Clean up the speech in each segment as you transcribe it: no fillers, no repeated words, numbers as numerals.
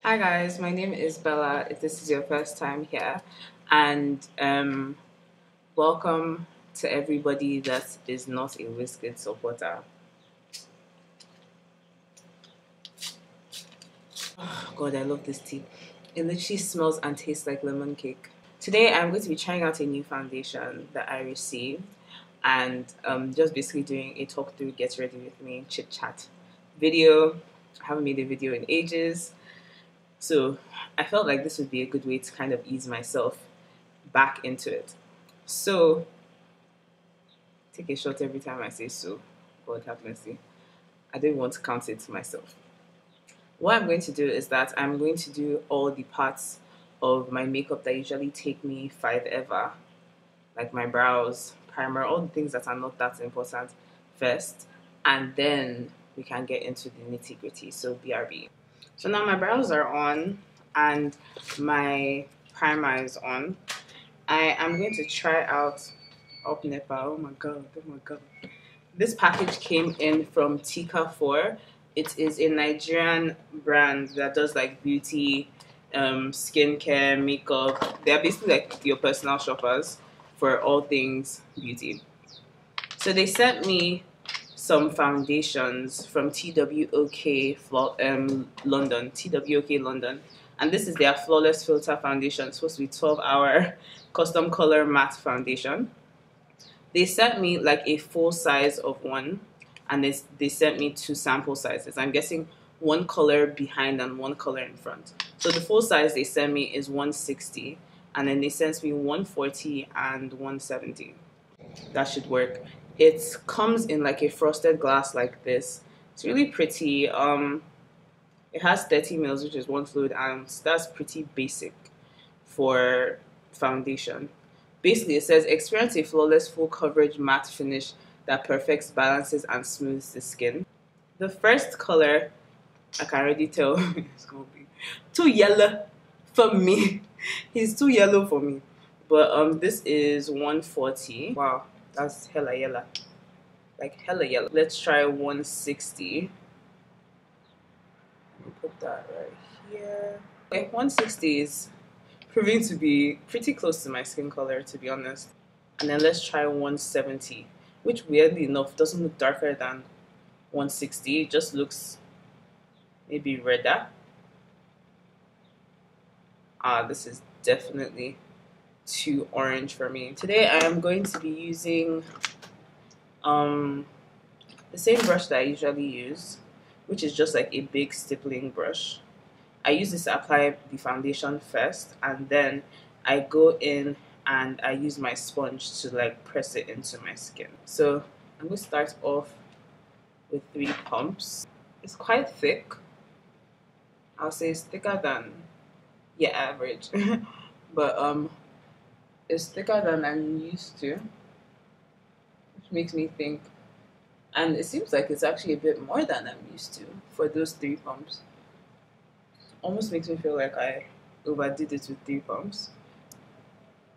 Hi guys, my name is Bella. If this is your first time here, and welcome to everybody that is not a Wizkid supporter. Oh, God, I love this tea. It literally smells and tastes like lemon cake. Today, I'm going to be trying out a new foundation that I received, and just basically doing a talk through, get ready with me, chit chat video. I haven't made a video in ages. So I felt like this would be a good way to kind of ease myself back into it. So take a shot every time I say so. God have mercy. I don't want to count it to myself. What I'm going to do is that I'm going to do all the parts of my makeup that usually take me 5 ever, like my brows, primer, all the things that are not that important first, and then we can get into the nitty gritty. So BRB. So now my brows are on and my primer is on. I am going to try out Up Nepal. Oh my god, oh my god. This package came in from TWOK. It is a Nigerian brand that does like beauty, skincare, makeup. They're basically like your personal shoppers for all things beauty. So they sent me some foundations from TWOK London, TWOK London, and this is their Flawless Filter Foundation. It's supposed to be 12-hour custom color matte foundation. They sent me like a full size of one, and they sent me 2 sample sizes. I'm guessing one color behind and one color in front. So the full size they sent me is 160, and then they sent me 140 and 170. That should work. It comes in like a frosted glass like this. It's really pretty. It has 30 mils, which is 1 fluid ounce. That's pretty basic for foundation. Basically, it says experience a flawless full coverage matte finish that perfects, balances, and smooths the skin. The first color, I can already tell it's gonna be too yellow for me. He's too yellow for me. But this is 140. Wow, that's hella yellow. Like hella yellow. Let's try 160. Let me put that right here. Okay, 160 is proving to be pretty close to my skin color, to be honest. And then let's try 170, which weirdly enough doesn't look darker than 160. It just looks maybe redder. This is definitely too orange for me. Today I am going to be using the same brush that I usually use, which is just like a big stippling brush. I use this to apply the foundation first, and then I go in and I use my sponge to like press it into my skin. So I'm going to start off with 3 pumps. It's quite thick. I'll say it's thicker than your average, but it's thicker than I'm used to, which makes me think, and it seems like it's actually a bit more than I'm used to for those 3 pumps. Almost makes me feel like I overdid it with 3 pumps.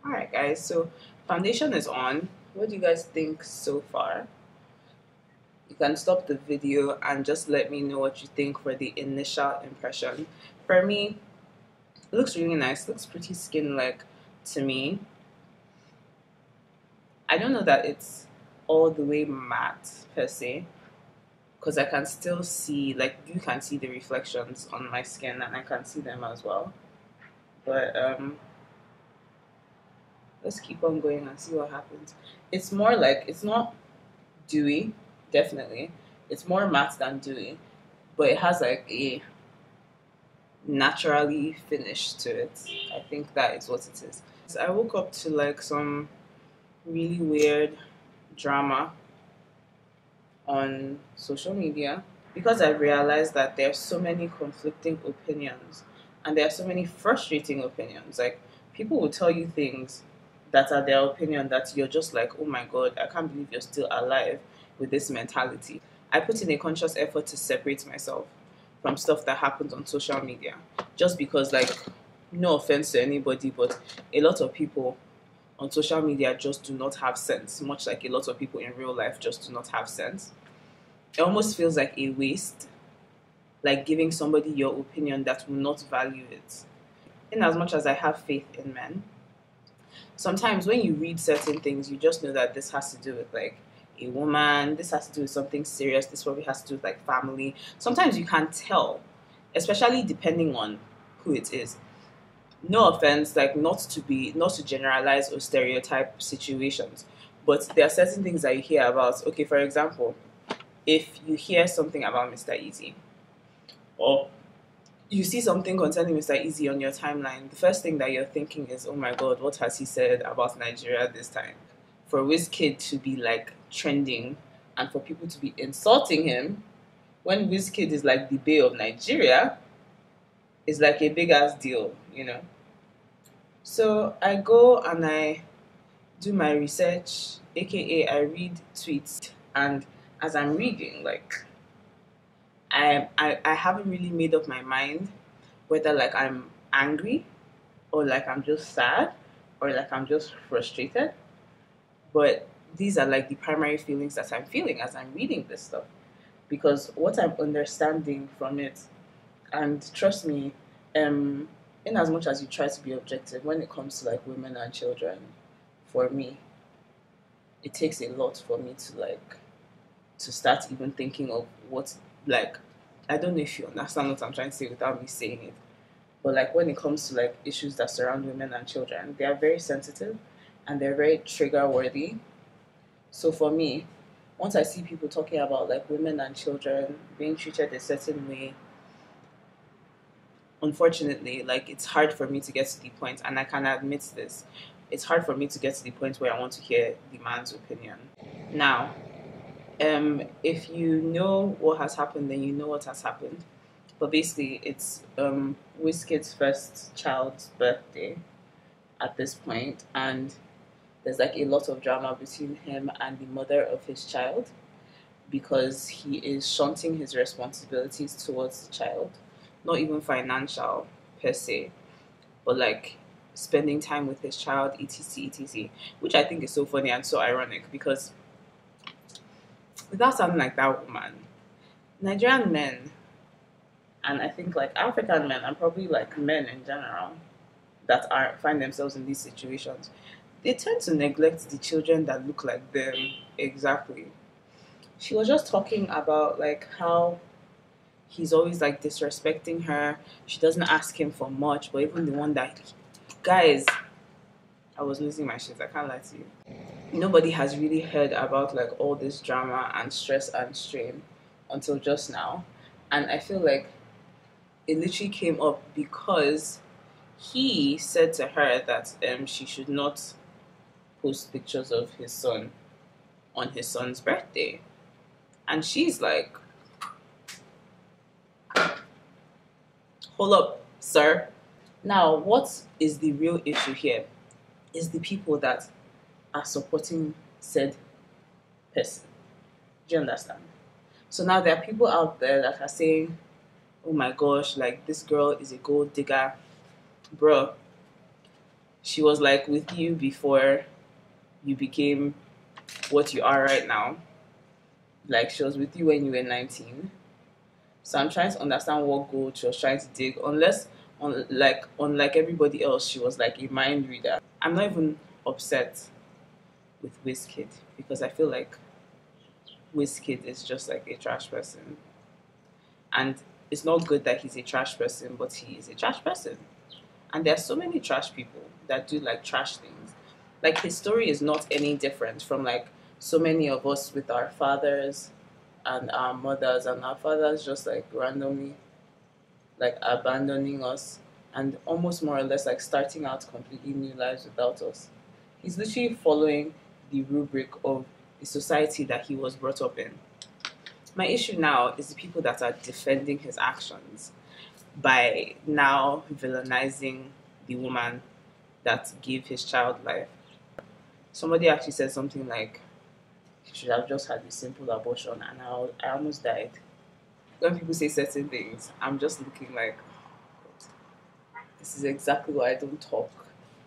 Alright guys, so foundation is on. What do you guys think so far? You can stop the video and just let me know what you think for the initial impression. For me, it looks really nice. It looks pretty skin-like to me. I don't know that it's all the way matte per se, because I can still see, like, you can see the reflections on my skin and I can see them as well. But let's keep on going and see what happens. It's more like, it's not dewy, definitely. It's more matte than dewy, but it has like a naturally finish to it. I think that is what it is. So I woke up to like some really weird drama on social media because I realized that there are so many conflicting opinions and there are so many frustrating opinions. Like, people will tell you things that are their opinion that you're just like, oh my god, I can't believe you're still alive with this mentality. I put in a conscious effort to separate myself from stuff that happens on social media, just because, like, no offense to anybody, but a lot of people on social media just do not have sense, much like a lot of people in real life just do not have sense. It almost feels like a waste like giving somebody your opinion that will not value it. In as much as I have faith in men, sometimes when you read certain things, you just know that this has to do with like a woman, this has to do with something serious, this probably has to do with like family. Sometimes you can't tell, especially depending on who it is. No offense, like not to generalize or stereotype situations, but there are certain things that you hear about. Okay, for example, if you hear something about Mr. Easy, or you see something concerning Mr. Easy on your timeline, the first thing that you're thinking is, oh my god, what has he said about Nigeria this time? For Wizkid to be like trending and for people to be insulting him when Wizkid is like the Bay of Nigeria is like a big ass deal, you know? So I go and I do my research, aka I read tweets, and as I'm reading, like I haven't really made up my mind whether like I'm angry or like I'm just sad or like I'm just frustrated. But these are like the primary feelings that I'm feeling as I'm reading this stuff. Because what I'm understanding from it, and trust me, in as much as you try to be objective, when it comes to like women and children, for me, it takes a lot for me to like to start even thinking of what like I don't know if you understand what I'm trying to say without me saying it. But like when it comes to like issues that surround women and children, they are very sensitive and they're very trigger worthy. So for me, once I see people talking about like women and children being treated a certain way, unfortunately, like it's hard for me to get to the point, and I can admit this. It's hard for me to get to the point where I want to hear the man's opinion. Now, if you know what has happened, then you know what has happened. But basically, it's Wizkid's first child's birthday at this point, and there's like a lot of drama between him and the mother of his child because he is shunting his responsibilities towards the child, not even financial per se, but like spending time with his child, etc., etc., which I think is so funny and so ironic because without sounding like that woman, Nigerian men, and I think like African men, and probably like men in general that are find themselves in these situations, they tend to neglect the children that look like them exactly. She was just talking about like how he's always like disrespecting her. She doesn't ask him for much, but even the one that guys, I was losing my shit. I can't lie to you. Nobody has really heard about like all this drama and stress and strain until just now, and I feel like it literally came up because he said to her that she should not post pictures of his son on his son's birthday. And she's like, hold up, sir. Now, what is the real issue here is the people that are supporting said person. Do you understand? So now there are people out there that are saying, oh my gosh, like this girl is a gold digger. Bro, she was like with you before you became what you are right now. Like she was with you when you were 19. So I'm trying to understand what gold she was trying to dig. Unless, unlike everybody else, she was like a mind reader. I'm not even upset with Wizkid because I feel like Wizkid is just like a trash person, and it's not good that he's a trash person, but he is a trash person. And there are so many trash people that do like trash things. Like his story is not any different from like so many of us with our fathers and our mothers, and our fathers just like randomly like abandoning us and almost more or less like starting out completely new lives without us. He's literally following the rubric of the society that he was brought up in. My issue now is the people that are defending his actions by now villainizing the woman that gave his child life. Somebody actually said something like, he should have just had a simple abortion, and I almost died. When people say certain things, I'm just looking like, this is exactly why I don't talk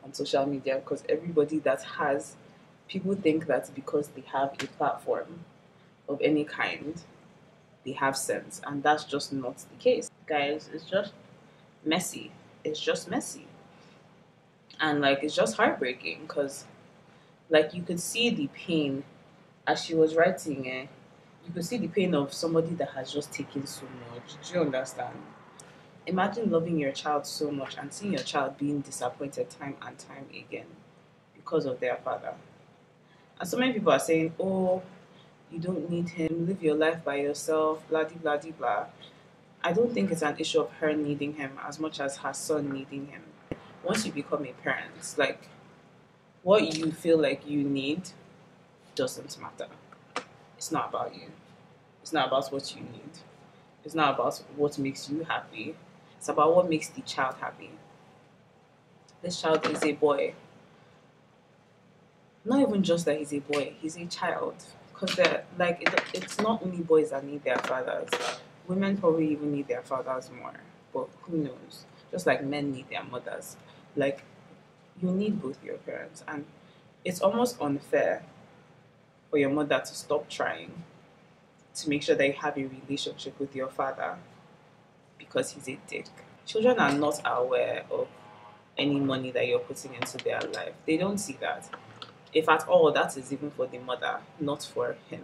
on social media, because everybody that has, people think that because they have a platform of any kind, they have sense, and that's just not the case, guys. It's just messy. It's just messy, and like it's just heartbreaking because like you could see the pain as she was writing it. You could see the pain of somebody that has just taken so much. Do you understand? Imagine loving your child so much and seeing your child being disappointed time and time again because of their father. And so many people are saying, oh, you don't need him, live your life by yourself, blah, blah, blah, blah. I don't think it's an issue of her needing him as much as her son needing him. Once you become a parent, like what you feel like you need doesn't matter. It's not about you. It's not about what you need. It's not about what makes you happy. It's about what makes the child happy. This child is a boy. Not even just that he's a boy, he's a child. Because they're like, it's not only boys that need their fathers. Women probably even need their fathers more. But who knows? Just like men need their mothers. Like, you need both your parents. And it's almost unfair for your mother to stop trying to make sure that you have a relationship with your father because he's a dick. Children are not aware of any money that you're putting into their life. They don't see that. If at all, that is even for the mother, not for him.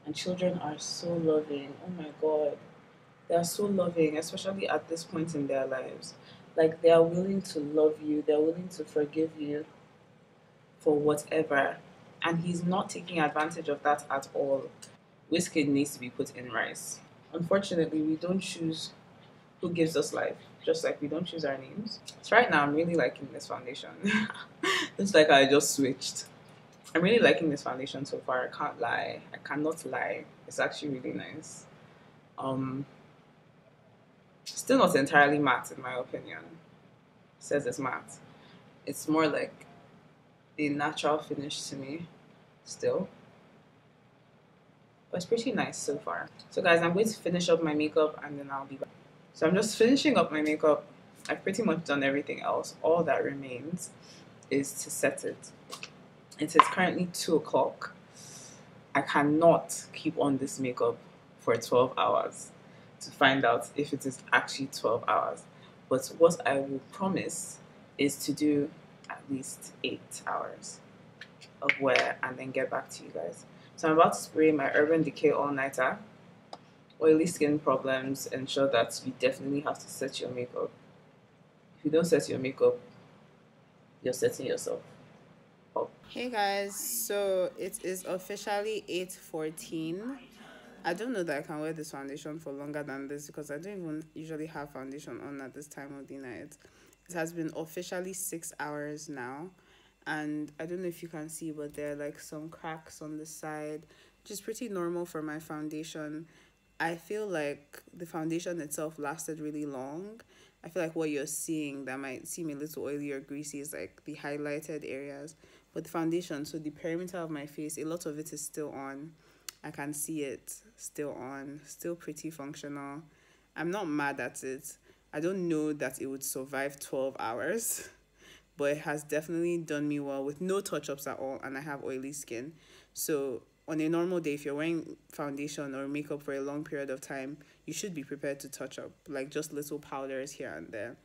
And children are so loving. Oh my God. They are so loving, especially at this point in their lives. Like, they are willing to love you, they're willing to forgive you for whatever. And he's not taking advantage of that at all. Wizkid needs to be put in rice. Unfortunately, we don't choose who gives us life, just like we don't choose our names. So right now, I'm really liking this foundation. It's like I just switched. I'm really liking this foundation so far. I can't lie. I cannot lie. It's actually really nice. Um, Still not entirely matte in my opinion. It says it's matte. It's more like a natural finish to me, still. But it's pretty nice so far. So guys, I'm going to finish up my makeup and then I'll be back. So I'm just finishing up my makeup. I've pretty much done everything else. All that remains is to set it. It is currently 2 o'clock. I cannot keep on this makeup for 12 hours to find out if it is actually 12 hours. But what I will promise is to do at least 8 hours of wear and then get back to you guys. So I'm about to spray my Urban Decay All-Nighter. Oily skin problems ensure that you definitely have to set your makeup. If you don't set your makeup, you're setting yourself up. Hey guys, so it is officially 8:14. I don't know that I can wear this foundation for longer than this because I don't even usually have foundation on at this time of the night. It has been officially 6 hours now, and I don't know if you can see, but there are like some cracks on the side, which is pretty normal for my foundation. I feel like the foundation itself lasted really long. I feel like what you're seeing that might seem a little oily or greasy is like the highlighted areas. But the foundation, so the perimeter of my face, a lot of it is still on. I can see it still on, still pretty functional. I'm not mad at it. I don't know that it would survive 12 hours, but it has definitely done me well with no touch-ups at all, and I have oily skin. So on a normal day, if you're wearing foundation or makeup for a long period of time, you should be prepared to touch up, like just little powders here and there,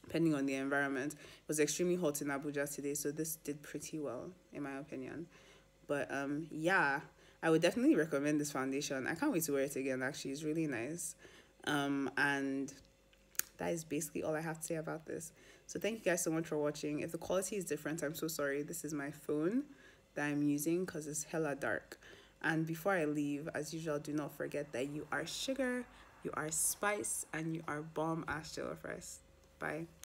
depending on the environment. It was extremely hot in Abuja today, so this did pretty well, in my opinion. But yeah, I would definitely recommend this foundation. I can't wait to wear it again, actually. It's really nice. And that is basically all I have to say about this. So thank you guys so much for watching. If the quality is different, I'm so sorry. This is my phone that I'm using because it's hella dark. And before I leave, as usual, do not forget that you are sugar, you are spice, and you are bomb ass jollof rice. Bye.